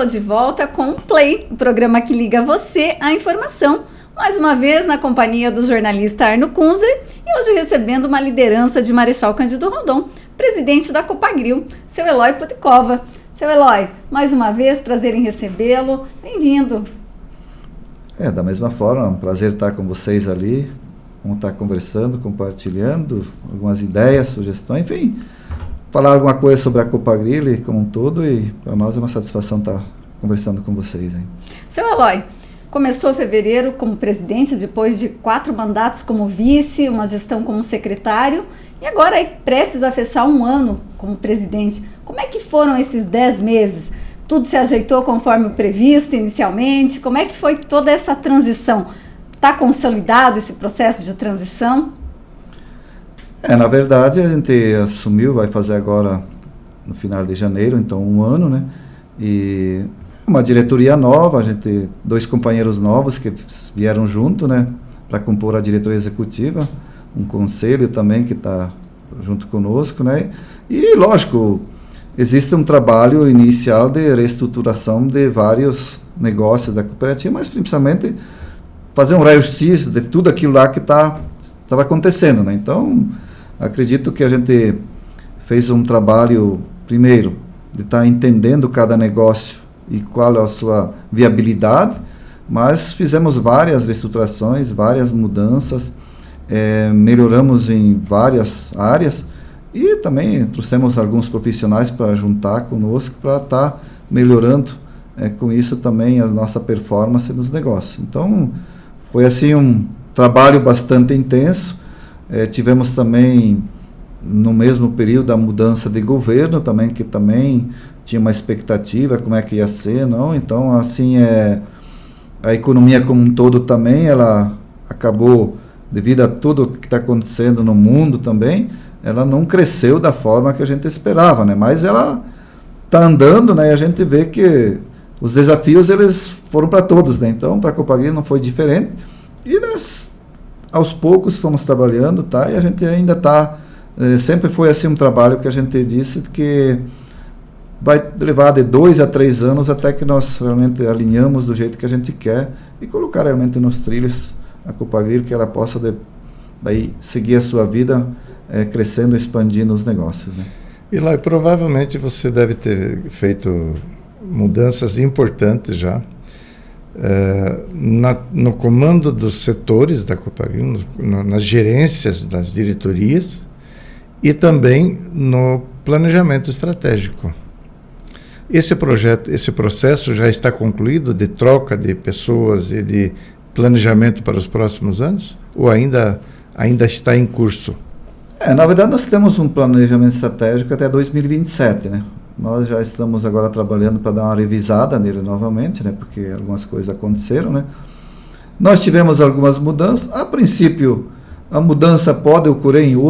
estou de volta com o Play, o programa que liga você à informação. Mais uma vez na companhia do jornalista Arno Kunzer e hoje recebendo uma liderança de Marechal Cândido Rondon, presidente da Copagril, seu Eloy Puticova. Seu Eloy, mais uma vez, prazer em recebê-lo. Bem-vindo. Da mesma forma, é um prazer estar com vocês ali, vamos estar conversando, compartilhando algumas ideias, sugestões, enfim, falar alguma coisa sobre a Copagril como um todo, e para nós é uma satisfação estar conversando com vocês. Hein? Seu Eloy, começou fevereiro como presidente, depois de 4 mandatos como vice, uma gestão como secretário, e agora aí prestes a fechar 1 ano como presidente. Como é que foram esses 10 meses? Tudo se ajeitou conforme o previsto inicialmente? Como é que foi toda essa transição? Está consolidado esse processo de transição? Na verdade, a gente assumiu, vai fazer agora no final de janeiro, então 1 ano, né? E uma diretoria nova, a gente, 2 companheiros novos que vieram junto, né? Para compor a diretoria executiva, um conselho também que está junto conosco, né? E, lógico, existe um trabalho inicial de reestruturação de vários negócios da cooperativa, mas principalmente fazer um raio-x de tudo aquilo lá que estava acontecendo, né? Então, acredito que a gente fez um trabalho, primeiro, de estar entendendo cada negócio e qual é a sua viabilidade, mas fizemos várias reestruturações, várias mudanças, melhoramos em várias áreas e também trouxemos alguns profissionais para juntar conosco para estar melhorando com isso também a nossa performance nos negócios. Então, foi assim um trabalho bastante intenso. Tivemos também, no mesmo período, a mudança de governo também, que também tinha uma expectativa, como é que ia ser, não? Então, assim, a economia como um todo também, ela acabou, devido a tudo o que está acontecendo no mundo também, ela não cresceu da forma que a gente esperava, né? Mas ela está andando, né? E a gente vê que os desafios, eles foram para todos, né? Então, para a Copagril não foi diferente. E nós, aos poucos, fomos trabalhando, tá? E a gente ainda está, sempre foi assim um trabalho que a gente disse que vai levar de 2 a 3 anos até que nós realmente alinhamos do jeito que a gente quer e colocar realmente nos trilhos a Copagril, que ela possa daí seguir a sua vida crescendo, expandindo os negócios, né? E lá, provavelmente você deve ter feito mudanças importantes já no comando dos setores da Copagril, nas gerências das diretorias e também no planejamento estratégico. Esse processo já está concluído de troca de pessoas e de planejamento para os próximos anos? Ou ainda está em curso? Na verdade, nós temos um planejamento estratégico até 2027, né? Nós já estamos agora trabalhando para dar uma revisada nele novamente, né? Porque algumas coisas aconteceram, né? Nós tivemos algumas mudanças. A princípio, a mudança pode ocorrer em um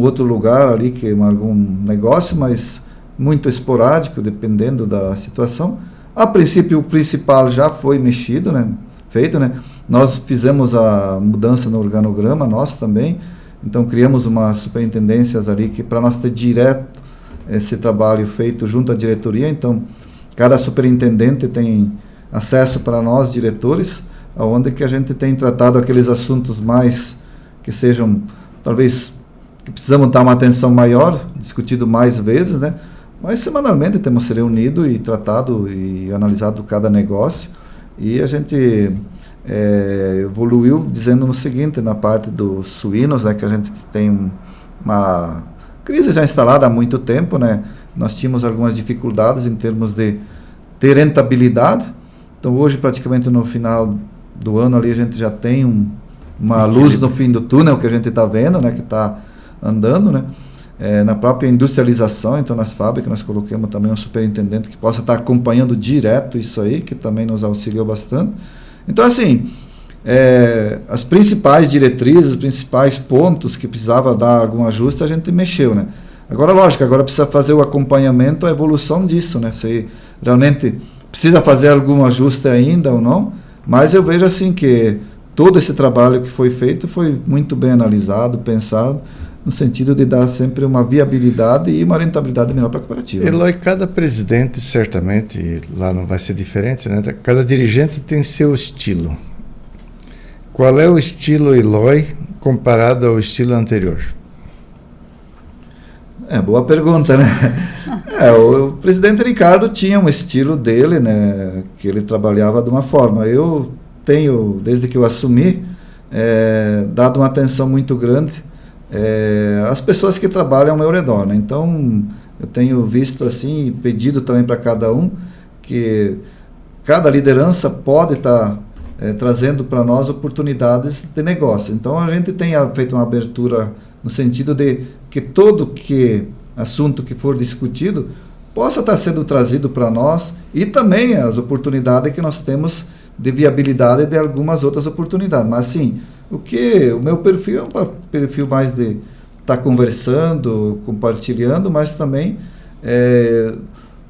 outro lugar ali, que é algum negócio, mas muito esporádico, dependendo da situação. A princípio, o principal já foi mexido, né? Feito, né? Nós fizemos a mudança no organograma, nós também. Então, criamos umas superintendências ali que para nós ter direto esse trabalho feito junto à diretoria. Então, cada superintendente tem acesso para nós, diretores, onde que a gente tem tratado aqueles assuntos mais que sejam, talvez, que precisamos dar uma atenção maior, discutido mais vezes, né? Mas semanalmente temos se reunido e tratado e analisado cada negócio. E a gente evoluiu dizendo no seguinte, na parte dos suínos, né, que a gente tem uma crise já instalada há muito tempo, né? Nós tínhamos algumas dificuldades em termos de ter rentabilidade. Então, hoje, praticamente no final do ano, ali a gente já tem uma luz no fim do túnel que a gente está vendo, né, que está andando, né? Na própria industrialização, então nas fábricas nós colocamos também um superintendente que possa estar acompanhando direto isso aí, que também nos auxiliou bastante. Então, assim, as principais diretrizes, os principais pontos que precisava dar algum ajuste, a gente mexeu, né? Agora, lógico, agora precisa fazer o acompanhamento, a evolução disso, né? Se realmente precisa fazer algum ajuste ainda ou não, mas eu vejo assim que todo esse trabalho que foi feito foi muito bem analisado, pensado, no sentido de dar sempre uma viabilidade e uma rentabilidade melhor para a cooperativa. Eloy, cada presidente, certamente, lá não vai ser diferente, né? Cada dirigente tem seu estilo. Qual é o estilo Eloy comparado ao estilo anterior? Boa pergunta, né? O presidente Ricardo tinha um estilo dele, né? Que ele trabalhava de uma forma. Eu tenho, desde que eu assumi, dado uma atenção muito grande às pessoas que trabalham ao meu redor, né? Então, eu tenho visto assim, e pedido também para cada um, que cada liderança pode estar trazendo para nós oportunidades de negócio. Então, a gente tem feito uma abertura no sentido de que todo assunto que for discutido possa estar sendo trazido para nós, e também as oportunidades que nós temos de viabilidade de algumas outras oportunidades. Mas sim, o meu perfil é um perfil mais de estar conversando, compartilhando, mas também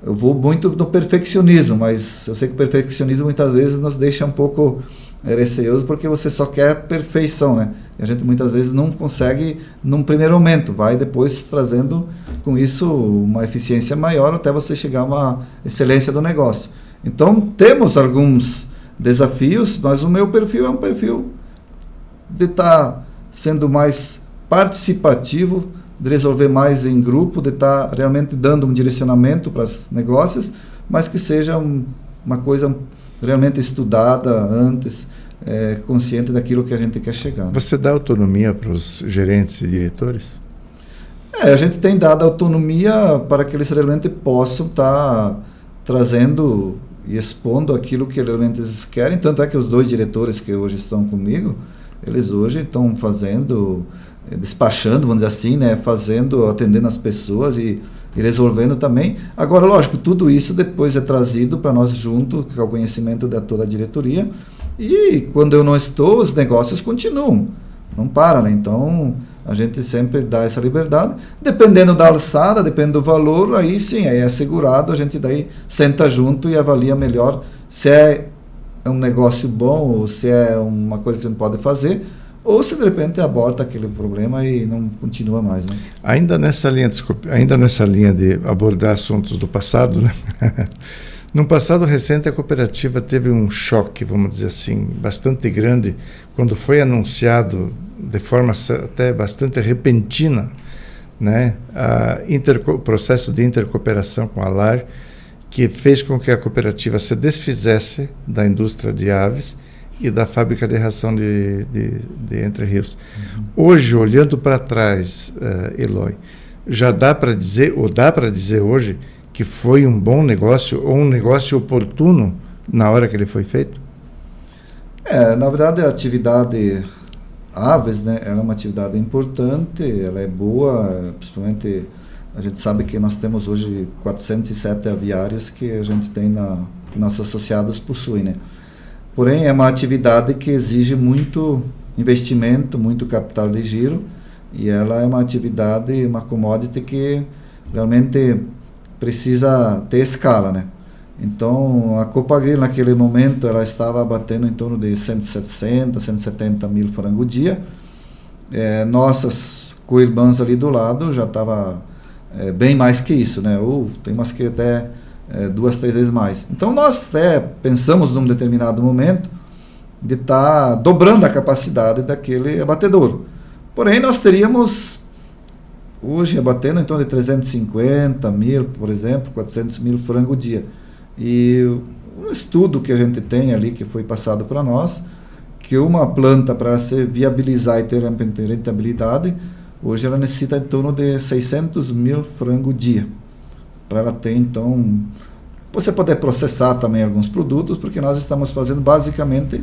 eu vou muito no perfeccionismo, mas eu sei que o perfeccionismo muitas vezes nos deixa um pouco receoso, porque você só quer perfeição, né? E a gente muitas vezes não consegue num primeiro momento, vai depois trazendo com isso uma eficiência maior até você chegar a uma excelência do negócio. Então, temos alguns desafios, mas o meu perfil é um perfil de estar sendo mais participativo, de resolver mais em grupo, de estar realmente dando um direcionamento para os negócios, mas que seja uma coisa realmente estudada antes, consciente daquilo que a gente quer chegar. Você dá autonomia para os gerentes e diretores? A gente tem dado autonomia para que eles realmente possam estar trazendo e expondo aquilo que realmente eles querem, tanto é que os 2 diretores que hoje estão comigo, eles hoje estão fazendo, despachando, vamos dizer assim, né, atendendo as pessoas e resolvendo também. Agora, lógico, tudo isso depois é trazido para nós junto, que é o conhecimento de toda a diretoria, e quando eu não estou, os negócios continuam, não para, né? Então, a gente sempre dá essa liberdade, dependendo da alçada, dependendo do valor, aí sim, aí é assegurado, a gente daí senta junto e avalia melhor se é um negócio bom, ou se é uma coisa que a gente pode fazer, ou se de repente aborta aquele problema e não continua mais, né? Ainda nessa linha de abordar assuntos do passado, né? No passado recente, a cooperativa teve um choque, vamos dizer assim, bastante grande, quando foi anunciado de forma até bastante repentina, né, o processo de intercooperação com a LAR, que fez com que a cooperativa se desfizesse da indústria de aves e da fábrica de ração de Entre Rios. Hoje, olhando para trás, Eloy, já dá para dizer, ou dá para dizer hoje, que foi um bom negócio ou um negócio oportuno na hora que ele foi feito? Na verdade, a atividade aves, né, ela é uma atividade importante, ela é boa, principalmente a gente sabe que nós temos hoje 407 aviários que a gente tem que nossos associados possuem, né? Porém, é uma atividade que exige muito investimento, muito capital de giro, e ela é uma atividade, uma commodity que realmente precisa ter escala, né? Então, a Copagril naquele momento ela estava batendo em torno de 160, 170 mil frangos dia. Nossas co-irmãs ali do lado já estava bem mais que isso, né? Tem umas que até 2, 3 vezes mais. Então, nós pensamos num determinado momento de estar dobrando a capacidade daquele abatedouro. Porém, nós teríamos hoje abatendo em torno de 350 mil, por exemplo, 400 mil frangos dia. E um estudo que a gente tem ali, que foi passado para nós, que uma planta, para se viabilizar e ter rentabilidade, hoje ela necessita em torno de 600 mil frangos dia. Para ela ter, então, você poder processar também alguns produtos, porque nós estamos fazendo basicamente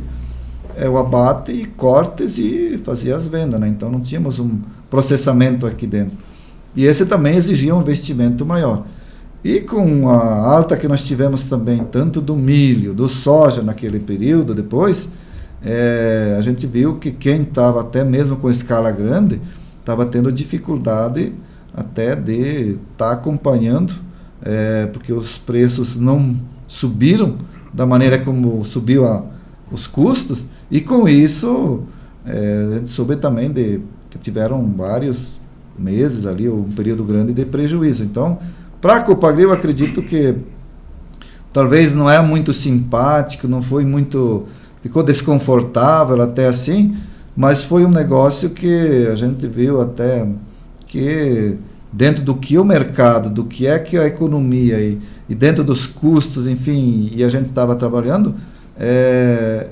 o abate e cortes e fazer as vendas, né? Então não tínhamos um processamento aqui dentro. E esse também exigia um investimento maior. E com a alta que nós tivemos também, tanto do milho, do soja naquele período depois, a gente viu que quem estava até mesmo com escala grande, estava tendo dificuldade até de estar acompanhando, porque os preços não subiram da maneira como subiu os custos, e com isso a gente soube também que tiveram vários meses ali, ou um período grande de prejuízo. Então, para a Copagril, eu acredito que talvez não é muito simpático, não foi muito, ficou desconfortável até assim, mas foi um negócio que a gente viu até que dentro do que o mercado, do que é que a economia e dentro dos custos, enfim, e a gente estava trabalhando,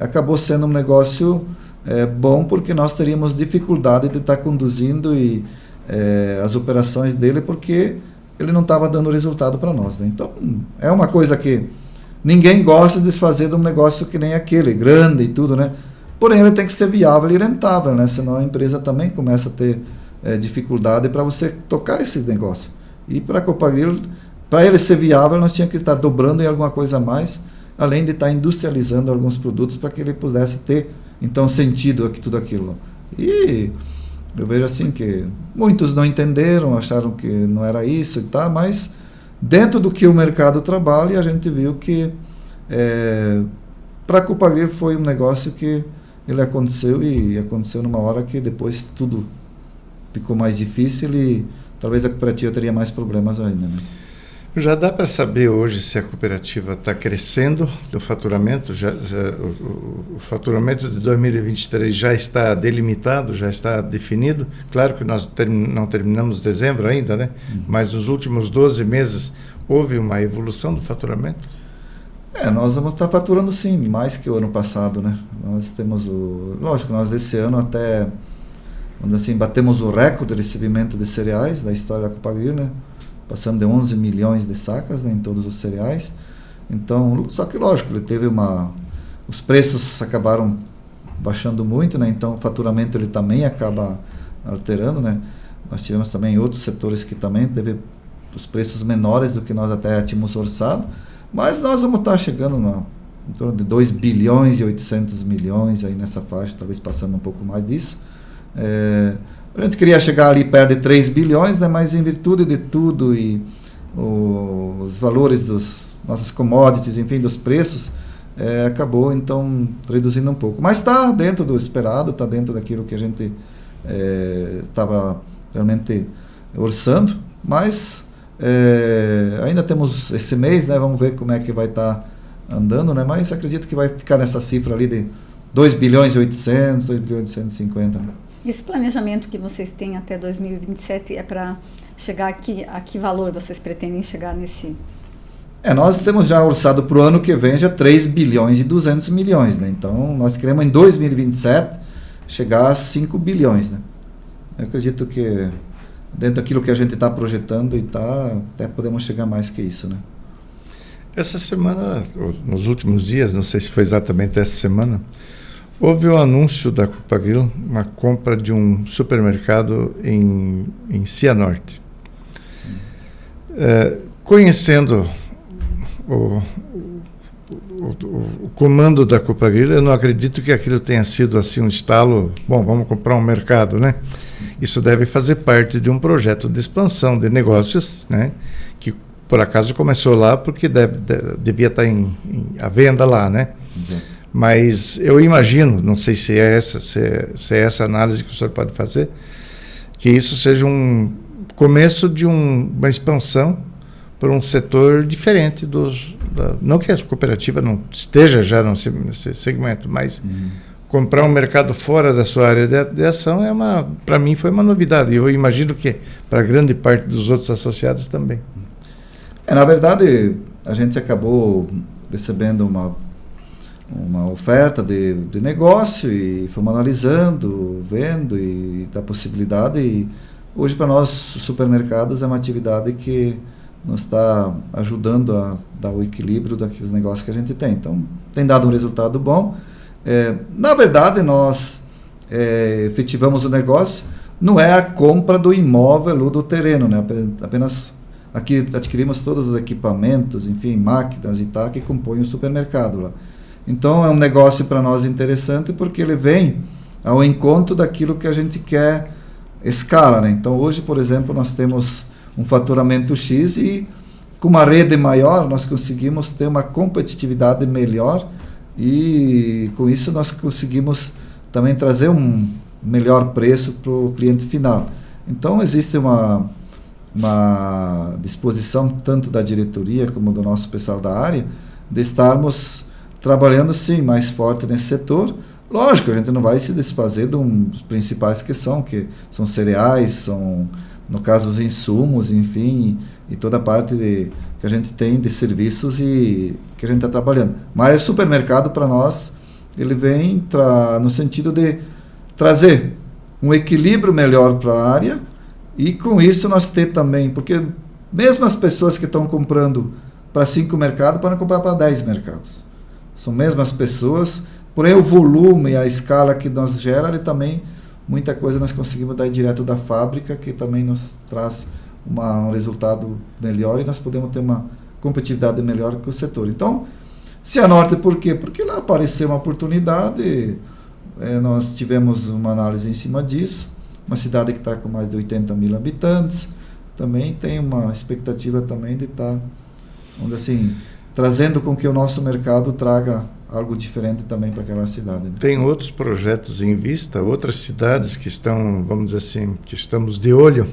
acabou sendo um negócio bom, porque nós teríamos dificuldade de estar conduzindo as operações dele, porque ele não estava dando resultado para nós, né? Então, é uma coisa que ninguém gosta de se fazer de um negócio que nem aquele, grande e tudo, né? Porém, ele tem que ser viável e rentável, né? Senão a empresa também começa a ter dificuldade para você tocar esse negócio. E para a Copagril, para ele ser viável, nós tínhamos que estar dobrando em alguma coisa a mais, além de estar industrializando alguns produtos para que ele pudesse ter, então, sentido tudo aquilo. E eu vejo assim que muitos não entenderam, acharam que não era isso e tal, mas dentro do que o mercado trabalha, a gente viu que para a Copagril foi um negócio que ele aconteceu, e aconteceu numa hora que depois tudo ficou mais difícil e talvez a cooperativa teria mais problemas ainda, né? Já dá para saber hoje se a cooperativa está crescendo do faturamento? O faturamento de 2023 já está delimitado, já está definido? Claro que nós não terminamos dezembro ainda, né? Mas nos últimos 12 meses houve uma evolução do faturamento? Nós vamos estar faturando sim, mais que o ano passado, né? Nós temos lógico, nós esse ano até, assim, batemos o recorde de recebimento de cereais da história da Copagril, né? Passando de 11 milhões de sacas, né, em todos os cereais. Então, só que lógico, ele teve os preços acabaram baixando muito, né? Então o faturamento ele também acaba alterando, né? Nós tivemos também outros setores que também teve os preços menores do que nós até tínhamos orçado, mas nós vamos estar chegando em torno de 2 bilhões e 800 milhões aí nessa faixa, talvez passando um pouco mais disso. A gente queria chegar ali perto de 3 bilhões, né, mas em virtude de tudo e os valores dos nossos commodities, enfim, dos preços, acabou então reduzindo um pouco. Mas está dentro do esperado, está dentro daquilo que a gente estava realmente orçando, mas ainda temos esse mês, né, vamos ver como é que vai estar andando, né, mas acredito que vai ficar nessa cifra ali de 2 bilhões e 800, 2 bilhões e 150. Esse planejamento que vocês têm até 2027 é para chegar aqui, a que valor vocês pretendem chegar nesse? Nós temos já orçado para o ano que vem já 3 bilhões e 200 milhões, né? Então nós queremos em 2027 chegar a 5 bilhões, né? Eu acredito que dentro daquilo que a gente está projetando até podemos chegar mais que isso, né? Essa semana, nos últimos dias, não sei se foi exatamente essa semana, houve o anúncio da Copagril, uma compra de um supermercado em Cianorte. Conhecendo o comando da Copagril, eu não acredito que aquilo tenha sido assim um estalo, bom, vamos comprar um mercado, né? Isso deve fazer parte de um projeto de expansão de negócios, né? Que por acaso começou lá porque devia estar à venda lá, né? Exato. Mas eu imagino, não sei se é essa análise que o senhor pode fazer, que isso seja um começo de uma expansão para um setor diferente não que a cooperativa não esteja já nesse segmento, mas comprar um mercado fora da sua área de ação para mim foi uma novidade. E eu imagino que para grande parte dos outros associados também. Na verdade, a gente acabou recebendo uma oferta de negócio e fomos analisando, vendo e da possibilidade. E hoje para nós, os supermercados é uma atividade que nos está ajudando a dar o equilíbrio daqueles negócios que a gente tem. Então, tem dado um resultado bom. Na verdade, nós efetivamos o negócio, não é a compra do imóvel ou do terreno, né? Apenas aqui adquirimos todos os equipamentos, enfim, máquinas e tal, que compõem o supermercado lá. Então é um negócio para nós interessante porque ele vem ao encontro daquilo que a gente quer escala, né? Então hoje, por exemplo, nós temos um faturamento X e com uma rede maior nós conseguimos ter uma competitividade melhor e com isso, nós conseguimos também trazer um melhor preço para o cliente final. Então existe uma disposição tanto da diretoria como do nosso pessoal da área de estarmos trabalhando sim mais forte nesse setor. Lógico, a gente não vai se desfazer dos principais que são cereais, são, no caso, os insumos, enfim, e toda a parte que a gente tem de serviços e que a gente está trabalhando. Mas o supermercado, para nós, ele vem no sentido de trazer um equilíbrio melhor para a área e, com isso, nós ter também, porque mesmo as pessoas que estão comprando para 5 mercados podem comprar para 10 mercados. São mesmas pessoas, porém o volume e a escala que nos gera, ele também, muita coisa nós conseguimos dar direto da fábrica, que também nos traz um resultado melhor e nós podemos ter uma competitividade melhor que o setor. Então, Cianorte, por quê? Porque lá apareceu uma oportunidade, nós tivemos uma análise em cima disso, uma cidade que está com mais de 80 mil habitantes, também tem uma expectativa também de estar, vamos dizer assim, trazendo com que o nosso mercado traga algo diferente também para aquela cidade. Né? Tem outros projetos em vista, outras cidades que estão, vamos dizer assim, que estamos de olho?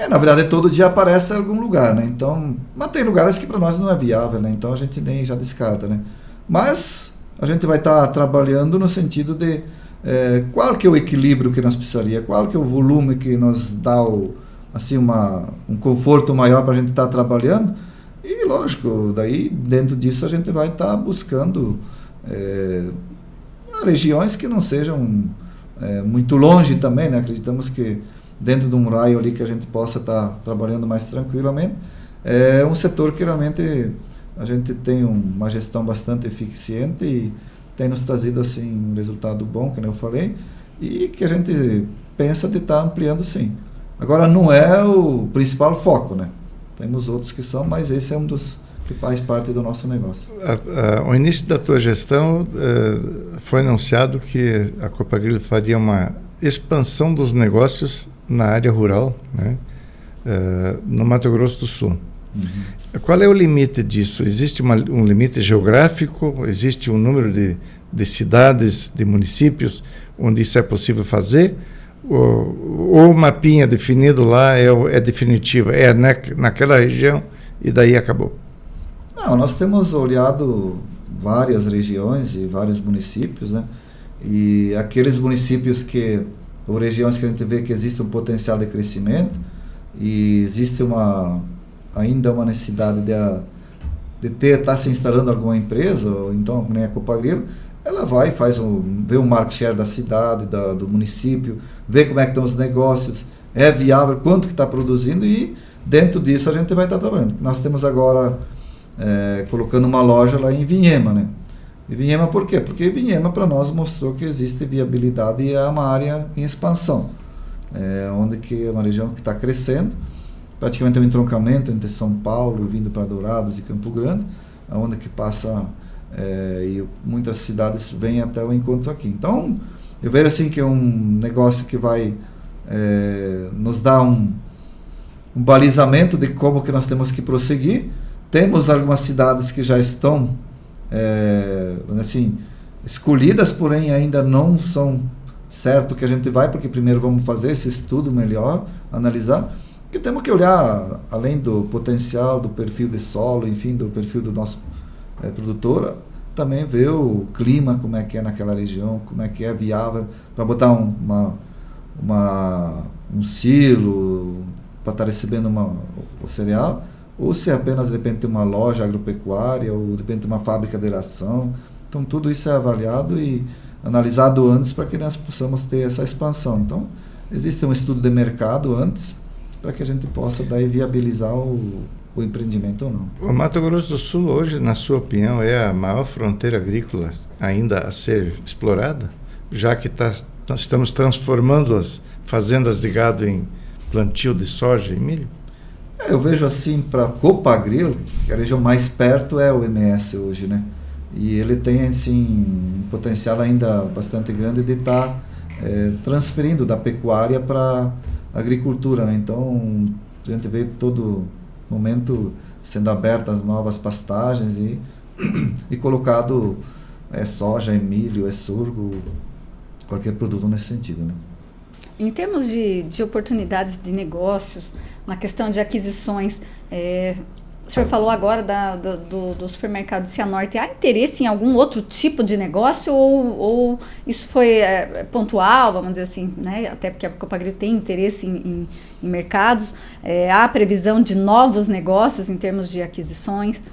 Na verdade, todo dia aparece em algum lugar, né? Então, mas tem lugares que para nós não é viável, né? Então a gente nem já descarta, né? Mas a gente vai estar trabalhando no sentido de qual que é o equilíbrio que nós precisaria, qual que é o volume que nos dá assim, um conforto maior para a gente estar trabalhando. E, lógico, daí, dentro disso, a gente vai estar buscando regiões que não sejam muito longe também, né? Acreditamos que dentro de um raio ali que a gente possa estar trabalhando mais tranquilamente, é um setor que realmente a gente tem uma gestão bastante eficiente e tem nos trazido assim, um resultado bom, como eu falei, e que a gente pensa de estar ampliando sim. Agora, não é o principal foco, né? Temos outros que são, mas esse é um dos que faz parte do nosso negócio. Ao início da tua gestão, foi anunciado que a Copagril faria uma expansão dos negócios na área rural, né? No Mato Grosso do Sul. Uhum. Qual é o limite disso? Existe um limite geográfico? Existe um número de cidades, de municípios onde isso é possível fazer? Ou o mapinha definido lá é definitivo, naquela região e daí acabou? Não, nós temos olhado várias regiões e vários municípios, né? E aqueles municípios ou regiões que a gente vê que existe um potencial de crescimento e existe ainda uma necessidade de estar se instalando alguma empresa, ou então nem a Copagril, ela vai, vê o market share da cidade, do município, vê como é que estão os negócios, é viável, quanto que está produzindo e dentro disso a gente vai estar trabalhando. Nós temos agora colocando uma loja lá em Vinhema, né? E Vinhema por quê? Porque Vinhema para nós mostrou que existe viabilidade e é uma área em expansão, onde que é uma região que está crescendo, praticamente um entroncamento entre São Paulo, vindo para Dourados e Campo Grande, onde que passa e muitas cidades vêm até o encontro aqui. Então, eu vejo assim que é um negócio que vai nos dar um balizamento de como que nós temos que prosseguir. Temos algumas cidades que já estão assim, escolhidas, porém ainda não são certo que a gente vai, porque primeiro vamos fazer esse estudo melhor, analisar, porque temos que olhar além do potencial, do perfil de solo, enfim, do perfil do nosso produtor, também ver o clima, como é que é naquela região, como é que é viável para botar um silo para estar recebendo o cereal, ou se é apenas de repente uma loja agropecuária, ou de repente uma fábrica de ração. Então tudo isso é avaliado e analisado antes para que nós possamos ter essa expansão. Então existe um estudo de mercado antes para que a gente possa daí viabilizar o empreendimento ou não. O Mato Grosso do Sul hoje, na sua opinião, é a maior fronteira agrícola ainda a ser explorada, já que nós estamos transformando as fazendas de gado em plantio de soja e milho? Eu vejo assim, para Copagril, que a região mais perto é o MS hoje, né? E ele tem assim, um potencial ainda bastante grande de estar transferindo da pecuária para a agricultura, né? Então, a gente vê todo momento sendo abertas novas pastagens e colocado soja, milho, sorgo, qualquer produto nesse sentido, né? Em termos de oportunidades de negócios, na questão de aquisições, o senhor falou agora do supermercado Cianorte. Há interesse em algum outro tipo de negócio ou isso foi pontual, vamos dizer assim, né? Até porque a Copagril tem interesse em mercados. Há previsão de novos negócios em termos de aquisições?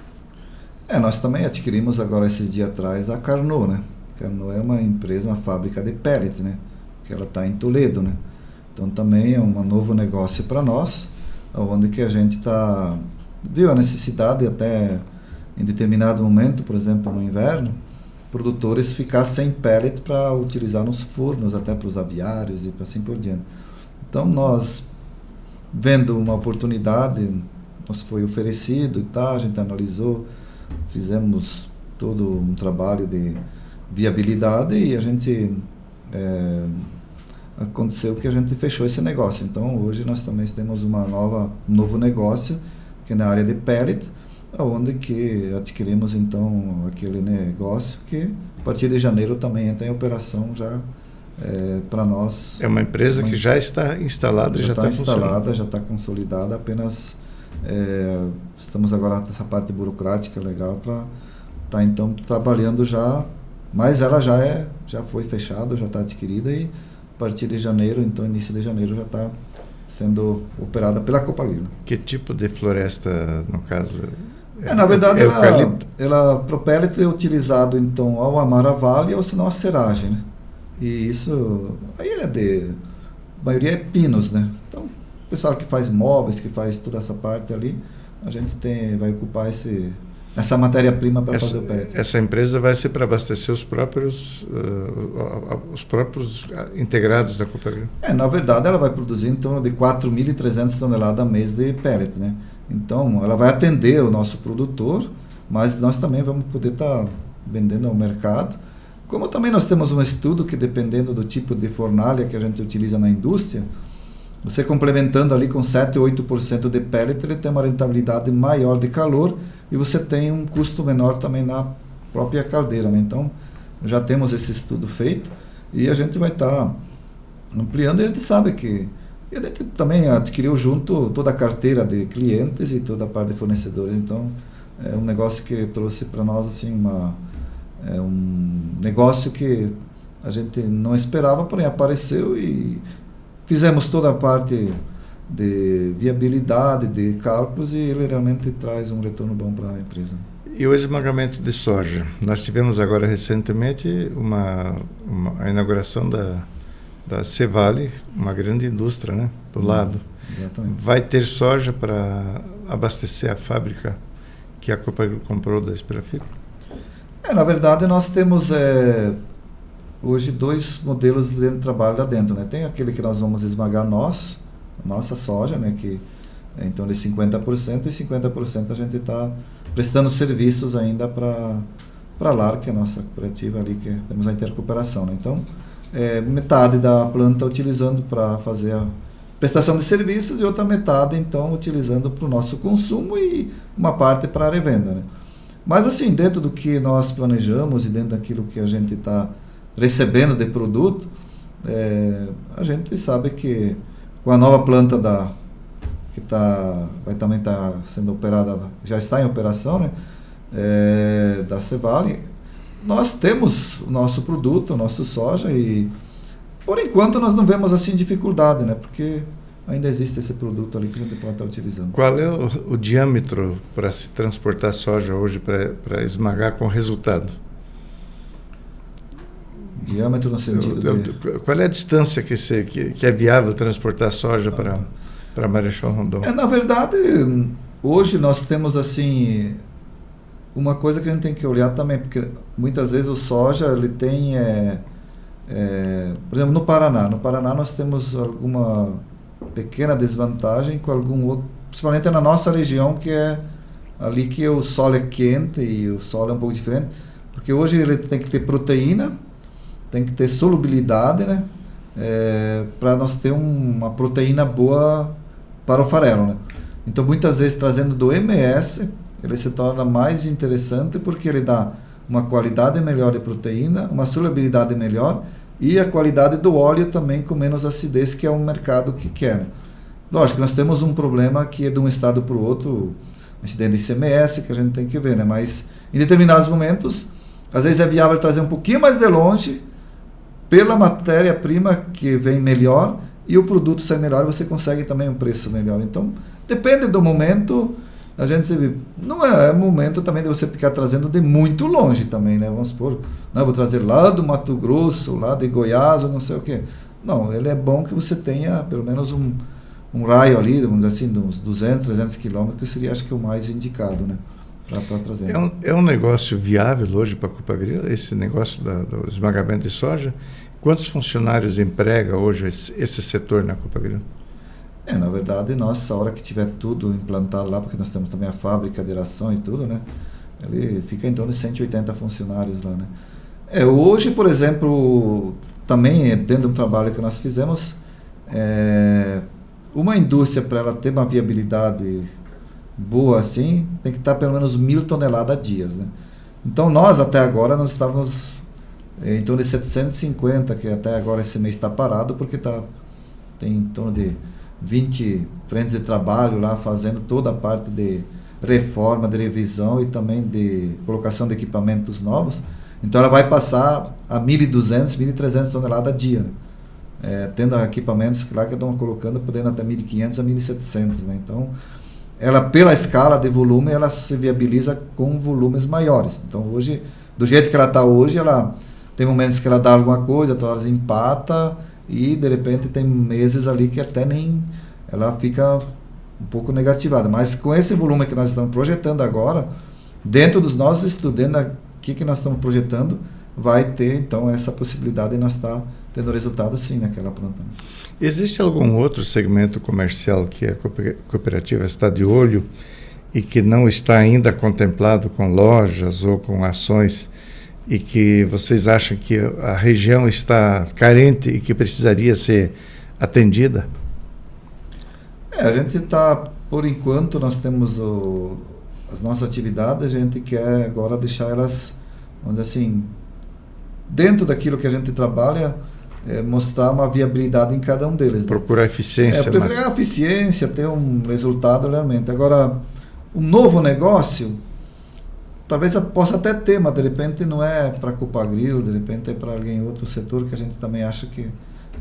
Nós também adquirimos agora esses dias atrás a Carnot, né? Carnot é uma empresa, uma fábrica de pellet, né? Que ela está em Toledo, né? Então também é um novo negócio para nós, onde que a gente viu a necessidade até em determinado momento, por exemplo no inverno, produtores ficar sem pellet para utilizar nos fornos, até para os aviários e assim por diante. Então nós, vendo uma oportunidade, nos foi oferecido e tal, a gente analisou, fizemos todo um trabalho de viabilidade e a gente aconteceu que a gente fechou esse negócio. Então hoje nós também temos um novo negócio que é na área de pellet, onde que adquirimos então aquele negócio que a partir de janeiro também entra em operação já para nós. É uma empresa que já está instalada e já está instalada, já está consolidada, apenas estamos agora nessa parte burocrática legal para estar então trabalhando já, mas ela já foi fechada, já está adquirida e a partir de janeiro, então início de janeiro já está sendo operada pela Copagril. Que tipo de floresta, no caso? Na verdade, pro pellet é utilizado então ao amaravale ou senão a seragem, né? E isso aí a maioria é pinos, né? Então, o pessoal que faz móveis, que faz toda essa parte ali, a gente vai ocupar essa matéria-prima para fazer o pellet. Essa empresa vai ser para abastecer os próprios integrados da Copagril? Na verdade, ela vai produzir em torno de 4.300 toneladas a mês de pellet, né? Então, ela vai atender o nosso produtor, mas nós também vamos poder estar vendendo ao mercado. Como também nós temos um estudo que, dependendo do tipo de fornalha que a gente utiliza na indústria, você complementando ali com 7 ou 8% de pellet, ele tem uma rentabilidade maior de calor e você tem um custo menor também na própria caldeira, né? Então, já temos esse estudo feito e a gente vai estar ampliando. E a gente sabe que a gente também adquiriu junto toda a carteira de clientes e toda a parte de fornecedores. Então, é um negócio que trouxe para nós assim, um negócio que a gente não esperava, porém apareceu e fizemos toda a parte de viabilidade, de cálculos, e ele realmente traz um retorno bom para a empresa. E o esmagamento de soja? Nós tivemos agora recentemente a inauguração da Cevale, uma grande indústria, né, do lado. Exatamente. Vai ter soja para abastecer a fábrica que a Copagril comprou da Esperafico? Na verdade, nós temos hoje 2 modelos de trabalho lá dentro, né? Tem aquele que nós vamos esmagar nossa soja, né? Que é então de 50% e 50% a gente está prestando serviços ainda para LAR, que é a nossa cooperativa ali, que temos a intercooperação, né? Então, metade da planta utilizando para fazer a prestação de serviços e outra metade então utilizando para o nosso consumo e uma parte para a revenda, né? Mas assim, dentro do que nós planejamos e dentro daquilo que a gente está recebendo de produto, a gente sabe que com a nova planta que vai também estar sendo operada, já está em operação, né, da Cevale, nós temos o nosso produto, o nosso soja, e por enquanto nós não vemos assim dificuldade, né, porque ainda existe esse produto ali que a gente pode estar utilizando. Qual é o diâmetro para se transportar soja hoje para esmagar com resultado? Diâmetro no sentido Qual é a distância que é viável transportar soja para Marechal Rondon? Na verdade, hoje nós temos assim uma coisa que a gente tem que olhar também, porque muitas vezes o soja ele tem, por exemplo, no Paraná nós temos alguma pequena desvantagem com algum outro, principalmente na nossa região, que é ali que o solo é quente e o solo é um pouco diferente, porque hoje ele tem que ter proteína, tem que ter solubilidade, né, para nós ter uma proteína boa para o farelo, né. Então muitas vezes trazendo do MS ele se torna mais interessante porque ele dá uma qualidade melhor de proteína, uma solubilidade melhor e a qualidade do óleo também com menos acidez, que é um mercado que quer. Né? Lógico, nós temos um problema que é de um estado para o outro, incidente de ICMS, que a gente tem que ver, né? Mas em determinados momentos, às vezes é viável trazer um pouquinho mais de longe, pela matéria-prima que vem melhor, e o produto sai melhor, você consegue também um preço melhor. Então, depende do momento, a gente não é momento também de você ficar trazendo de muito longe também, né? Vamos supor, não, vou trazer lá do Mato Grosso, lá de Goiás, ou não sei o quê. Não, ele é bom que você tenha pelo menos um raio ali, vamos dizer assim, de uns 200, 300 quilômetros, que seria, acho que, o mais indicado, né? Para trazer. É um negócio viável hoje para a Copagril, esse negócio do esmagamento de soja? Quantos funcionários emprega hoje esse setor na Copagril? Na verdade, a hora que tiver tudo implantado lá, porque nós temos também a fábrica de ração e tudo, né? Ele fica em torno de 180 funcionários lá, né? Hoje, por exemplo, também dentro do trabalho que nós fizemos, uma indústria, para ela ter uma viabilidade boa assim, tem que estar pelo menos 1.000 toneladas a dia, né? Então nós até agora nós estávamos em torno de 750, que até agora esse mês está parado, porque tem em torno de 20 frentes de trabalho lá fazendo toda a parte de reforma, de revisão e também de colocação de equipamentos novos. Então ela vai passar a 1.200, 1.300 toneladas a dia, né? Tendo equipamentos lá que estão colocando, podendo até 1.500 a 1.700, né? Então ela, pela escala de volume, ela se viabiliza com volumes maiores. Então hoje, do jeito que ela está hoje, ela tem momentos que ela dá alguma coisa, outras horas empata, e de repente tem meses ali que até nem ela fica um pouco negativada. Mas com esse volume que nós estamos projetando agora, dentro dos nossos estudos, o que nós estamos projetando, vai ter então essa possibilidade de nós estar tendo resultado sim naquela planta. Existe algum outro segmento comercial que a cooperativa está de olho e que não está ainda contemplado com lojas ou com ações, e que vocês acham que a região está carente e que precisaria ser atendida? A gente está, por enquanto, nós temos as nossas atividades, a gente quer agora deixar elas, vamos dizer assim, dentro daquilo que a gente trabalha, mostrar uma viabilidade em cada um deles. Procurar eficiência. Procurar a eficiência, ter um resultado realmente. Agora, um novo negócio, talvez eu possa até ter, mas de repente não é para a Copagril, de repente é para alguém outro setor, que a gente também acha que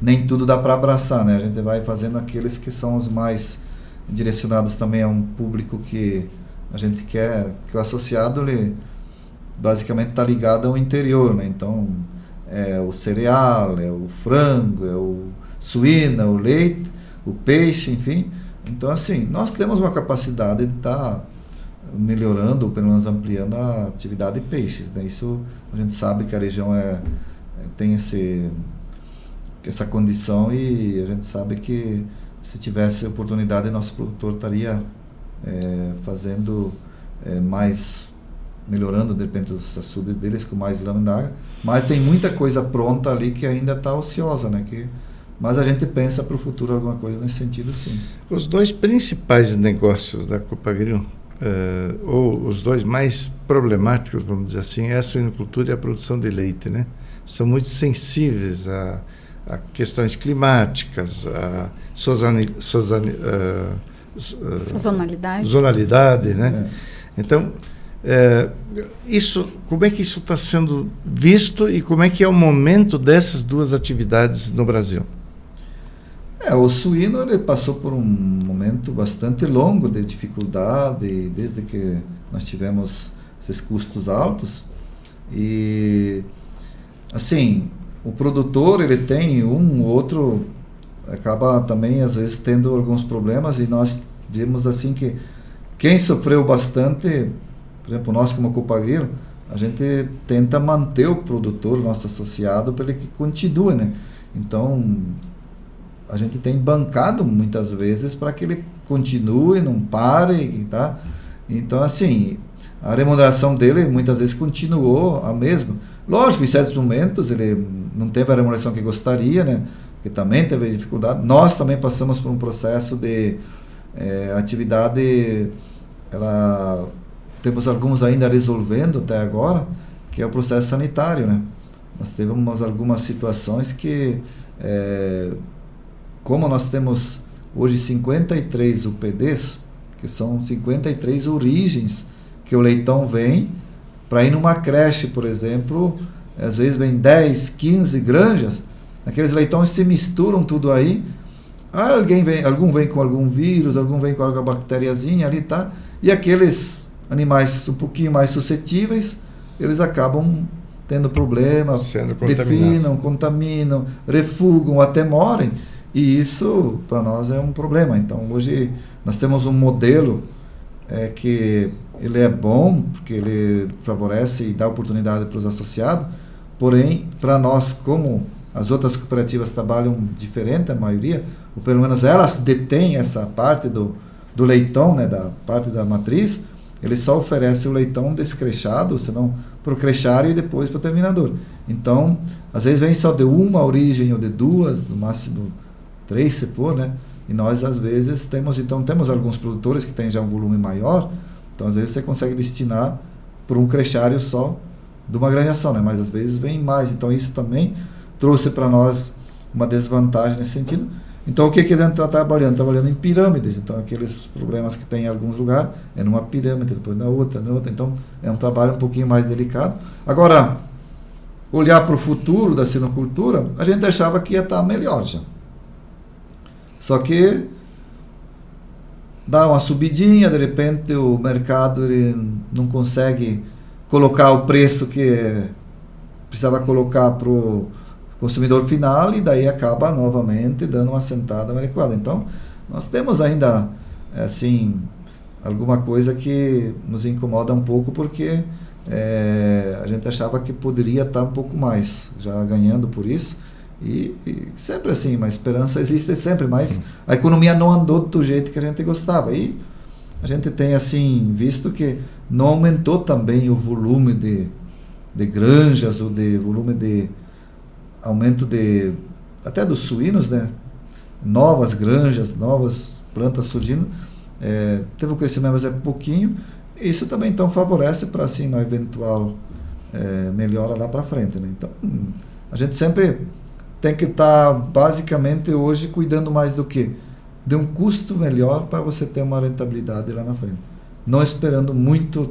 nem tudo dá para abraçar, né? A gente vai fazendo aqueles que são os mais direcionados também a um público que a gente quer, que o associado, ele basicamente está ligado ao interior, né? Então, é o cereal, é o frango, é o suína, o leite, o peixe, enfim. Então, assim, nós temos uma capacidade de estar melhorando, ou pelo menos ampliando a atividade de peixes, né? Isso a gente sabe que a região tem essa condição, e a gente sabe que se tivesse oportunidade, nosso produtor estaria fazendo mais, melhorando de repente os açudes deles com mais lâmina, mas tem muita coisa pronta ali que ainda está ociosa, né? Mas a gente pensa para o futuro alguma coisa nesse sentido, sim. Os dois principais negócios da Copagril, ou os dois mais problemáticos, vamos dizer assim, é a suinocultura e a produção de leite, né? São muito sensíveis a questões climáticas, a sazonalidade, né? Então, como é que isso está sendo visto e como é que é o momento dessas duas atividades no Brasil? O suíno, ele passou por um momento bastante longo de dificuldade, desde que nós tivemos esses custos altos. E, assim, o produtor, ele tem outro, acaba também, às vezes, tendo alguns problemas, e nós vimos, assim, que quem sofreu bastante, por exemplo, nós como Copagril, a gente tenta manter o produtor, nosso associado, para ele que continue, né? Então, a gente tem bancado muitas vezes para que ele continue, não pare, tá? Então, assim, a remuneração dele muitas vezes continuou a mesma. Lógico, em certos momentos ele não teve a remuneração que gostaria, né? Porque também teve dificuldade. Nós também passamos por um processo de atividade, temos alguns ainda resolvendo até agora, que é o processo sanitário, né? nós tivemos algumas situações que, como nós temos hoje 53 UPDs, que são 53 origens que o leitão vem, para ir numa creche, por exemplo, às vezes vem 10, 15 granjas, aqueles leitões se misturam tudo aí, algum vem com algum vírus, algum vem com alguma bactériazinha ali, tá? E aqueles animais um pouquinho mais suscetíveis, eles acabam tendo problemas, definam, contaminam, refugam, até morrem, e isso para nós é um problema. Então hoje nós temos um modelo que ele é bom, porque ele favorece e dá oportunidade para os associados, porém para nós, como as outras cooperativas trabalham diferente, a maioria, ou pelo menos elas detêm essa parte do leitão, né, da parte da matriz, ele só oferece o leitão descrechado, senão para o crechário e depois para o terminador. Então, às vezes vem só de uma origem ou de duas, no máximo 3 se for, né? E nós às vezes temos alguns produtores que têm já um volume maior, então às vezes você consegue destinar por um crechário só de uma granjação, né? Mas às vezes vem mais, então isso também trouxe para nós uma desvantagem nesse sentido. Então o que a gente está trabalhando? Trabalhando em pirâmides, então aqueles problemas que tem em alguns lugares, é numa pirâmide, depois na outra, então é um trabalho um pouquinho mais delicado. Agora, olhar para o futuro da sinocultura, a gente achava que ia estar melhor já. Só que dá uma subidinha, de repente o mercado ele não consegue colocar o preço que precisava colocar para o consumidor final, e daí acaba novamente dando uma sentada adequada. Então, nós temos ainda, assim, alguma coisa que nos incomoda um pouco, porque a gente achava que poderia estar um pouco mais, já ganhando por isso, e sempre assim, uma esperança existe sempre, mas a economia não andou do jeito que a gente gostava, e a gente tem, assim, visto que não aumentou também o volume de granjas, ou de volume de aumento até dos suínos, né? Novas granjas, novas plantas surgindo, teve um crescimento, mas é pouquinho, e isso também então favorece para, assim, uma eventual melhora lá para frente, né? Então a gente sempre tem que estar basicamente hoje cuidando mais do que de um custo melhor para você ter uma rentabilidade lá na frente, não esperando muito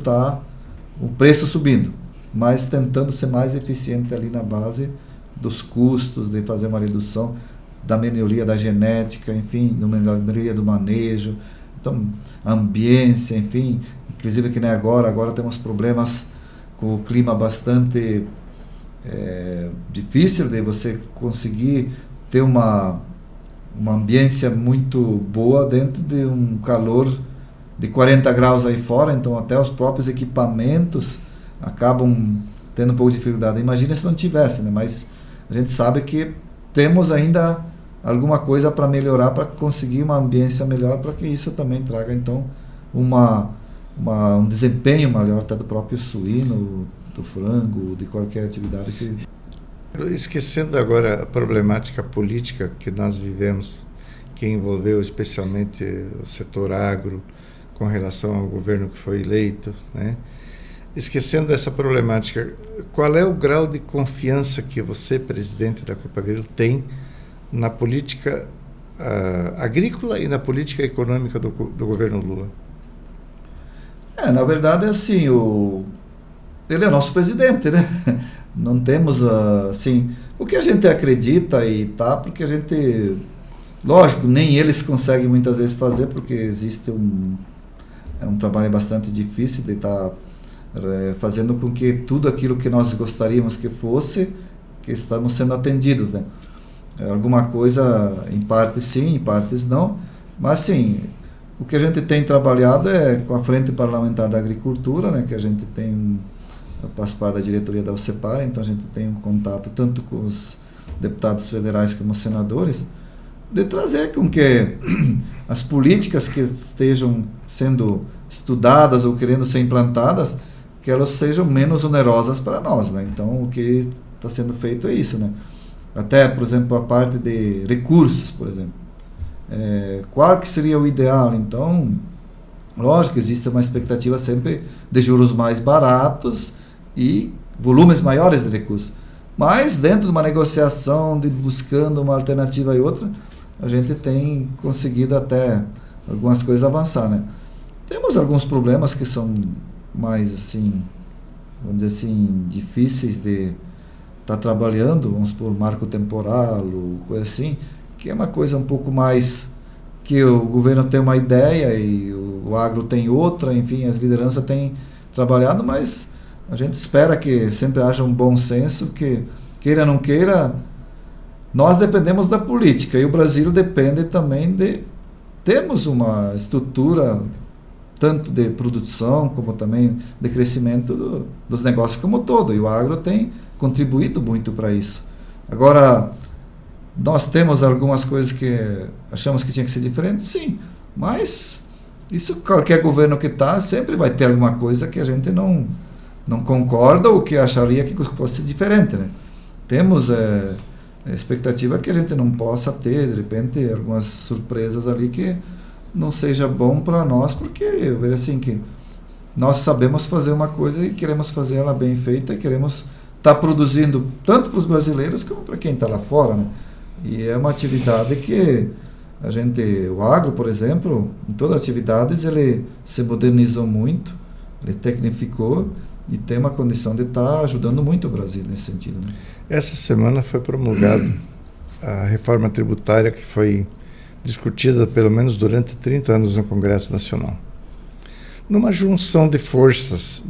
o preço subindo, mas tentando ser mais eficiente ali na base dos custos, de fazer uma redução da melhoria da genética, enfim, da melhoria do manejo, então, ambiência, enfim, inclusive que nem agora temos problemas com o clima bastante difícil de você conseguir ter uma ambiência muito boa dentro de um calor de 40 graus aí fora, então até os próprios equipamentos acabam tendo um pouco de dificuldade. Imagina se não tivesse, né? Mas a gente sabe que temos ainda alguma coisa para melhorar, para conseguir uma ambiência melhor, para que isso também traga, então, um desempenho melhor até do próprio suíno, do frango, de qualquer atividade que... Esquecendo agora a problemática política que nós vivemos, que envolveu especialmente o setor agro, com relação ao governo que foi eleito, né? Esquecendo essa problemática, qual é o grau de confiança que você, presidente da Copagril, tem na política agrícola e na política econômica do governo Lula? Na verdade, assim, ele é nosso presidente, né? Não temos, assim, o que a gente acredita porque a gente, lógico, nem eles conseguem muitas vezes fazer, porque existe um trabalho bastante difícil de estar fazendo com que tudo aquilo que nós gostaríamos que fosse, que estamos sendo atendidos, né? Alguma coisa, em partes sim, em partes não, mas sim, o que a gente tem trabalhado é com a Frente Parlamentar da Agricultura, né, que a gente tem, eu faço parte da diretoria da UCEPAR, então a gente tem um contato tanto com os deputados federais como os senadores, de trazer com que as políticas que estejam sendo estudadas ou querendo ser implantadas, que elas sejam menos onerosas para nós, né? Então o que está sendo feito é isso, né? Até, por exemplo, a parte de recursos, por exemplo. Qual que seria o ideal? Então, lógico, existe uma expectativa sempre de juros mais baratos e volumes maiores de recursos. Mas dentro de uma negociação, de buscando uma alternativa e outra, a gente tem conseguido até algumas coisas avançar, né? Temos alguns problemas que são mais, assim, vamos dizer assim, difíceis de estar trabalhando, vamos por marco temporal, ou coisa assim, que é uma coisa um pouco mais que o governo tem uma ideia e o agro tem outra, enfim, as lideranças têm trabalhado, mas a gente espera que sempre haja um bom senso, que queira ou não queira, nós dependemos da política e o Brasil depende também de termos uma estrutura tanto de produção como também de crescimento dos negócios como todo, e o agro tem contribuído muito para isso. Agora, nós temos algumas coisas que achamos que tinha que ser diferente, sim, mas isso qualquer governo que está sempre vai ter alguma coisa que a gente não concorda ou que acharia que fosse diferente, né? Temos a expectativa que a gente não possa ter, de repente, algumas surpresas ali que não seja bom para nós, porque eu vejo assim que nós sabemos fazer uma coisa e queremos fazer ela bem feita e queremos estar produzindo tanto para os brasileiros como para quem está lá fora, né? E é uma atividade que a gente, o agro, por exemplo, em todas as atividades ele se modernizou muito, ele tecnificou e tem uma condição de estar ajudando muito o Brasil nesse sentido, né? Essa semana foi promulgada a reforma tributária que foi discutida pelo menos durante 30 anos no Congresso Nacional. Numa junção de forças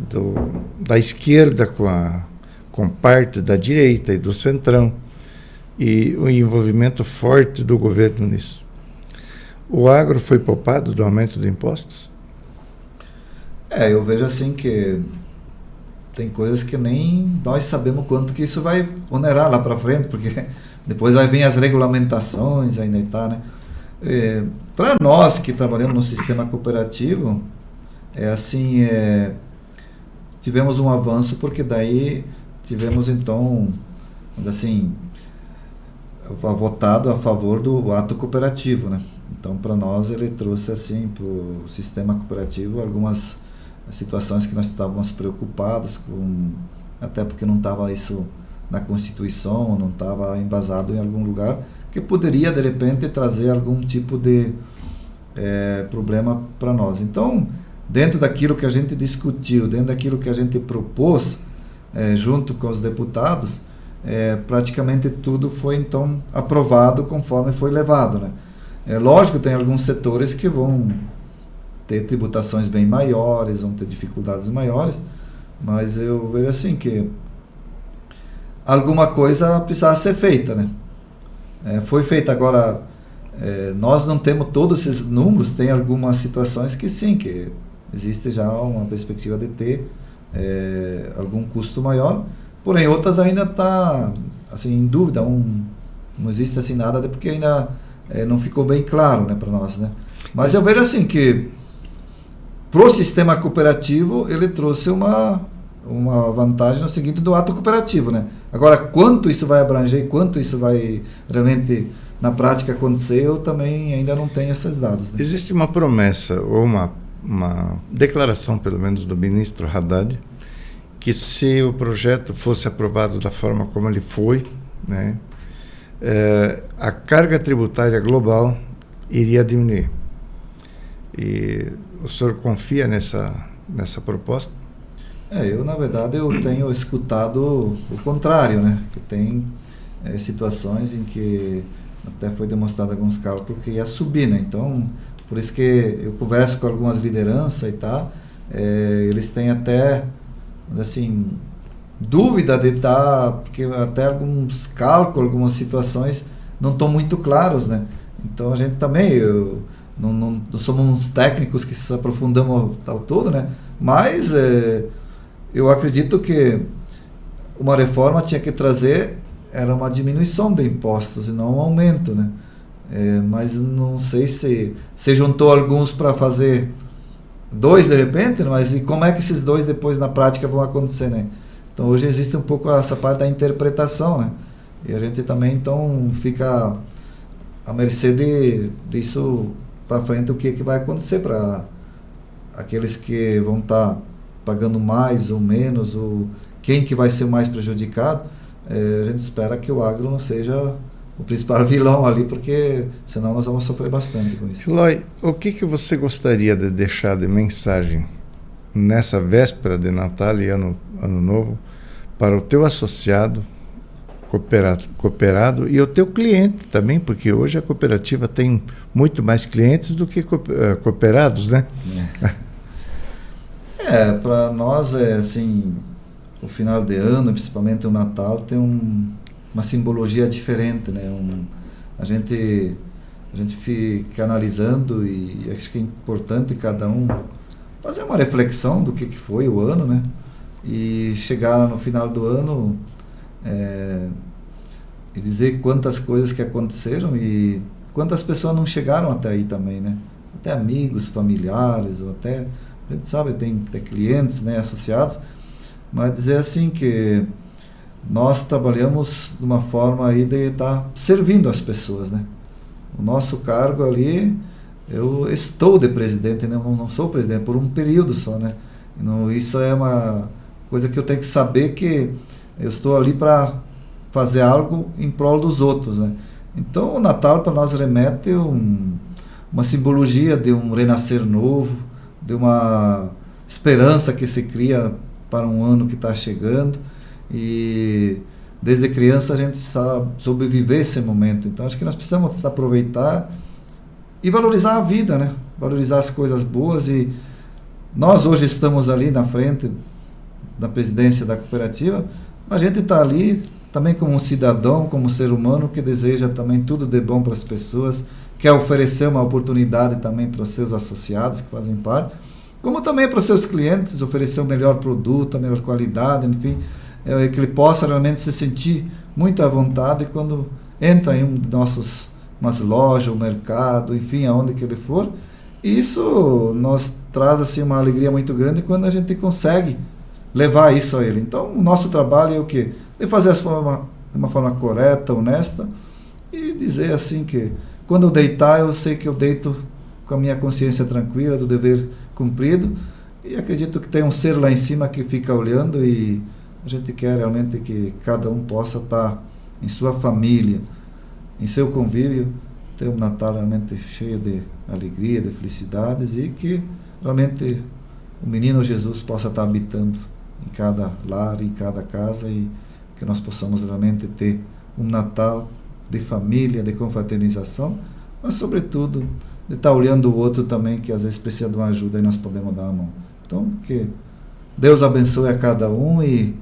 da esquerda com parte da direita e do centrão, e o envolvimento forte do governo nisso. O agro foi poupado do aumento de impostos? Eu vejo assim que tem coisas que nem nós sabemos quanto que isso vai onerar lá para frente, porque depois vai vir as regulamentações, ainda está, né? Para nós que trabalhamos no sistema cooperativo, tivemos um avanço, porque daí tivemos então, assim, votado a favor do ato cooperativo, né? Então, para nós, ele trouxe assim para o sistema cooperativo algumas situações que nós estávamos preocupados com, até porque não estava isso na Constituição, não estava embasado em algum lugar, que poderia, de repente, trazer algum tipo de problema para nós. Então, dentro daquilo que a gente discutiu, dentro daquilo que a gente propôs, junto com os deputados, praticamente tudo foi, então, aprovado conforme foi levado, né? Lógico, tem alguns setores que vão ter tributações bem maiores, vão ter dificuldades maiores, mas eu vejo assim que alguma coisa precisava ser feita, né? Foi feita. Agora, nós não temos todos esses números, tem algumas situações que sim, que existe já uma perspectiva de ter algum custo maior, porém outras ainda está assim, em dúvida, não existe assim nada, porque ainda não ficou bem claro, né, para nós, né? Mas eu vejo assim que para o sistema cooperativo ele trouxe uma vantagem no seguinte do ato cooperativo, né? Agora, quanto isso vai abranger, quanto isso vai realmente na prática acontecer, eu também ainda não tenho esses dados, né? Existe uma promessa ou uma declaração, pelo menos, do ministro Haddad, que se o projeto fosse aprovado da forma como ele foi, né, a carga tributária global iria diminuir. E o senhor confia nessa proposta? Eu, na verdade, eu tenho escutado o contrário, né? Que tem situações em que até foi demonstrado alguns cálculos que ia subir, né? Então, por isso que eu converso com algumas lideranças e tal, eles têm até, assim, dúvida de estar, porque até alguns cálculos, algumas situações não estão muito claros, né? Então, a gente também, não somos uns técnicos que se aprofundamos tal todo, né? Mas eu acredito que uma reforma tinha que trazer era uma diminuição de impostos e não um aumento, né? Mas não sei se juntou alguns para fazer dois de repente, mas e como é que esses dois depois na prática vão acontecer, né? Então hoje existe um pouco essa parte da interpretação, né? E a gente também então fica à mercê disso para frente, o que vai acontecer para aqueles que vão estar pagando mais ou menos, ou quem que vai ser mais prejudicado. a gente espera que o agro não seja o principal vilão ali, porque senão nós vamos sofrer bastante com isso. Eloy, o que você gostaria de deixar de mensagem nessa véspera de Natal e Ano Novo para o teu associado, cooperado e o teu cliente também, porque hoje a cooperativa tem muito mais clientes do que cooperados, né? Para nós assim, o final de ano, principalmente o Natal, tem uma simbologia diferente, né? A gente fica analisando e acho que é importante cada um fazer uma reflexão do que foi o ano, né? E chegar no final do ano e dizer quantas coisas que aconteceram e quantas pessoas não chegaram até aí também, né? Até amigos, familiares, ou até, a gente sabe, tem clientes, né, associados, mas dizer assim que nós trabalhamos de uma forma aí de estar servindo as pessoas, né? O nosso cargo ali, eu estou de presidente, né? Eu não sou presidente, por um período só, né? Isso é uma coisa que eu tenho que saber, que eu estou ali para fazer algo em prol dos outros, né? Então o Natal para nós remete uma simbologia de um renascer novo, de uma esperança que se cria para um ano que está chegando, e desde criança a gente sabe sobreviver esse momento. Então acho que nós precisamos aproveitar e valorizar a vida, né? Valorizar as coisas boas, e nós hoje estamos ali na frente da presidência da cooperativa, a gente está ali também como um cidadão, como ser humano que deseja também tudo de bom para as pessoas, quer oferecer uma oportunidade também para os seus associados que fazem parte, como também para os seus clientes, oferecer o melhor produto, a melhor qualidade, enfim, que ele possa realmente se sentir muito à vontade quando entra em umas lojas, um mercado, enfim, aonde que ele for. E isso nos traz assim uma alegria muito grande quando a gente consegue levar isso a ele. Então, o nosso trabalho é o quê? De fazer de uma forma correta, honesta, e dizer assim que quando eu deitar, eu sei que eu deito com a minha consciência tranquila do dever cumprido, e acredito que tem um ser lá em cima que fica olhando, e a gente quer realmente que cada um possa estar em sua família, em seu convívio, ter um Natal realmente cheio de alegria, de felicidades, e que realmente o menino Jesus possa estar habitando em cada lar, em cada casa, e que nós possamos realmente ter um Natal de família, de confraternização, mas sobretudo de estar olhando o outro também, que às vezes precisa de uma ajuda e nós podemos dar a mão. Então, que Deus abençoe a cada um e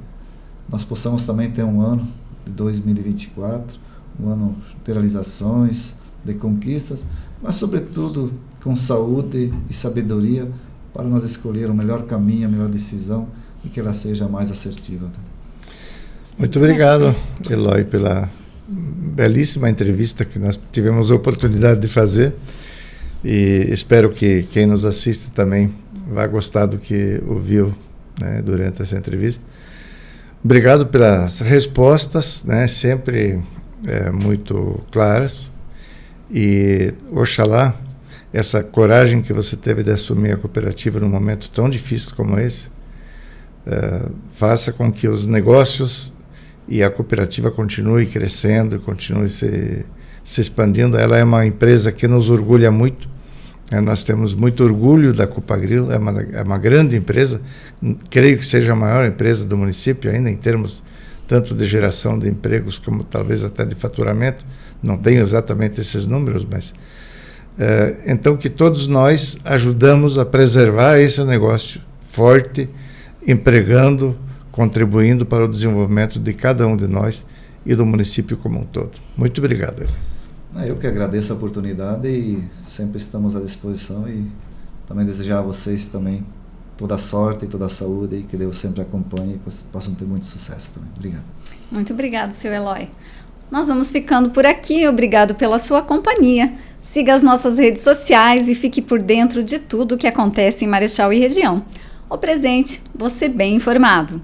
nós possamos também ter um ano de 2024, um ano de realizações, de conquistas, mas sobretudo com saúde e sabedoria para nós escolher o melhor caminho, a melhor decisão, e que ela seja mais assertiva. Muito obrigado, Eloy, pela belíssima entrevista que nós tivemos a oportunidade de fazer, e espero que quem nos assiste também vai gostar do que ouviu, né, durante essa entrevista. Obrigado pelas respostas, né, sempre muito claras, e oxalá essa coragem que você teve de assumir a cooperativa num momento tão difícil como esse faça com que os negócios e a cooperativa continue crescendo, continue se expandindo. Ela é uma empresa que nos orgulha muito, nós temos muito orgulho da Copagril, é uma grande empresa, creio que seja a maior empresa do município ainda em termos tanto de geração de empregos como talvez até de faturamento, não tenho exatamente esses números, mas então que todos nós ajudamos a preservar esse negócio forte, empregando, contribuindo para o desenvolvimento de cada um de nós e do município como um todo. Muito obrigado. Eu que agradeço a oportunidade e sempre estamos à disposição, e também desejar a vocês também toda a sorte e toda a saúde, e que Deus sempre acompanhe e possam ter muito sucesso também. Obrigado. Muito obrigado, seu Eloy. Nós vamos ficando por aqui. Obrigado pela sua companhia. Siga as nossas redes sociais e fique por dentro de tudo o que acontece em Marechal e região. O Presente, você bem informado.